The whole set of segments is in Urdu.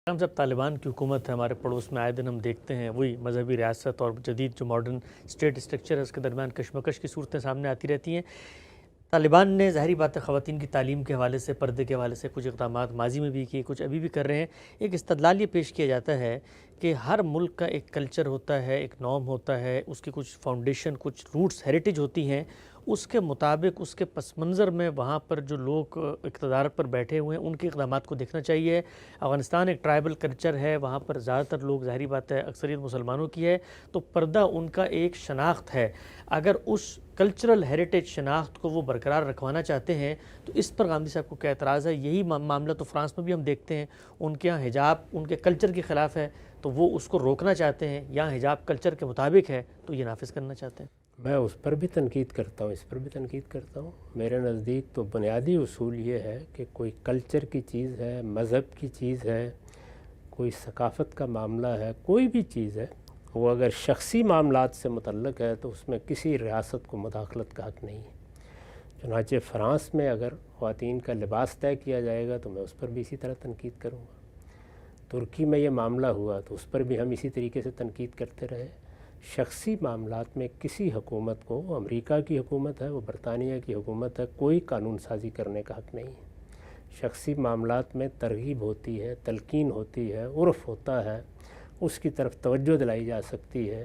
ہم جب طالبان کی حکومت ہے ہمارے پڑوس میں، آئے دن ہم دیکھتے ہیں وہی مذہبی ریاست اور جدید جو ماڈرن اسٹیٹ اسٹرکچر ہے اس کے درمیان کشمکش کی صورتیں سامنے آتی رہتی ہیں۔ طالبان نے ظاہری بات ہے خواتین کی تعلیم کے حوالے سے، پردے کے حوالے سے کچھ اقدامات ماضی میں بھی کیے، کچھ ابھی بھی کر رہے ہیں۔ ایک استدلال یہ پیش کیا جاتا ہے کہ ہر ملک کا ایک کلچر ہوتا ہے، ایک نارم ہوتا ہے، اس کی کچھ فاؤنڈیشن، کچھ روٹس، ہیریٹیج ہوتی ہیں، اس کے مطابق اس کے پس منظر میں وہاں پر جو لوگ اقتدار پر بیٹھے ہوئے ہیں ان کے اقدامات کو دیکھنا چاہیے۔ افغانستان ایک ٹرائبل کلچر ہے، وہاں پر زیادہ تر لوگ، ظاہری بات ہے اکثریت مسلمانوں کی ہے، تو پردہ ان کا ایک شناخت ہے۔ اگر اس کلچرل ہیریٹیج شناخت کو وہ برقرار رکھوانا چاہتے ہیں تو اس پر گاندھی صاحب کو کیا اعتراض ہے؟ یہی معاملہ تو فرانس میں بھی ہم دیکھتے ہیں، ان کے یہاں حجاب ان کے کلچر کے خلاف ہے تو وہ اس کو روکنا چاہتے ہیں، یہاں حجاب کلچر کے مطابق ہے تو یہ نافذ کرنا چاہتے ہیں۔ میں اس پر بھی تنقید کرتا ہوں، اس پر بھی تنقید کرتا ہوں۔ میرے نزدیک تو بنیادی اصول یہ ہے کہ کوئی کلچر کی چیز ہے، مذہب کی چیز ہے، کوئی ثقافت کا معاملہ ہے، کوئی بھی چیز ہے، وہ اگر شخصی معاملات سے متعلق ہے تو اس میں کسی ریاست کو مداخلت کا حق نہیں ہے۔ چنانچہ فرانس میں اگر خواتین کا لباس طے کیا جائے گا تو میں اس پر بھی اسی طرح تنقید کروں گا۔ ترکی میں یہ معاملہ ہوا تو اس پر بھی ہم اسی طریقے سے تنقید کرتے رہے۔ شخصی معاملات میں کسی حکومت کو، وہ امریکہ کی حکومت ہے، وہ برطانیہ کی حکومت ہے، کوئی قانون سازی کرنے کا حق نہیں ہے۔ شخصی معاملات میں ترغیب ہوتی ہے، تلقین ہوتی ہے، عرف ہوتا ہے، اس کی طرف توجہ دلائی جا سکتی ہے،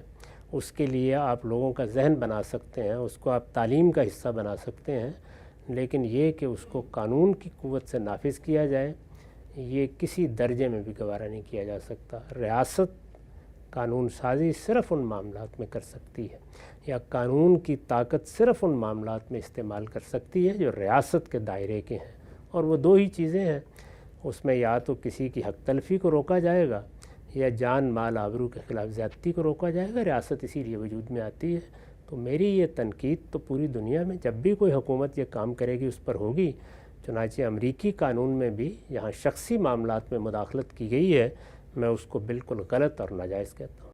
اس کے لیے آپ لوگوں کا ذہن بنا سکتے ہیں، اس کو آپ تعلیم کا حصہ بنا سکتے ہیں، لیکن یہ کہ اس کو قانون کی قوت سے نافذ کیا جائے، یہ کسی درجے میں بھی گوارا نہیں کیا جا سکتا۔ ریاست قانون سازی صرف ان معاملات میں کر سکتی ہے، یا قانون کی طاقت صرف ان معاملات میں استعمال کر سکتی ہے جو ریاست کے دائرے کے ہیں، اور وہ دو ہی چیزیں ہیں۔ اس میں یا تو کسی کی حق تلفی کو روکا جائے گا یا جان مال آبرو کے خلاف زیادتی کو روکا جائے گا۔ ریاست اسی لیے وجود میں آتی ہے۔ تو میری یہ تنقید تو پوری دنیا میں جب بھی کوئی حکومت یہ کام کرے گی اس پر ہوگی۔ چنانچہ امریکی قانون میں بھی یہاں شخصی معاملات میں مداخلت کی گئی ہے، میں اس کو بالکل غلط اور ناجائز کہتا ہوں۔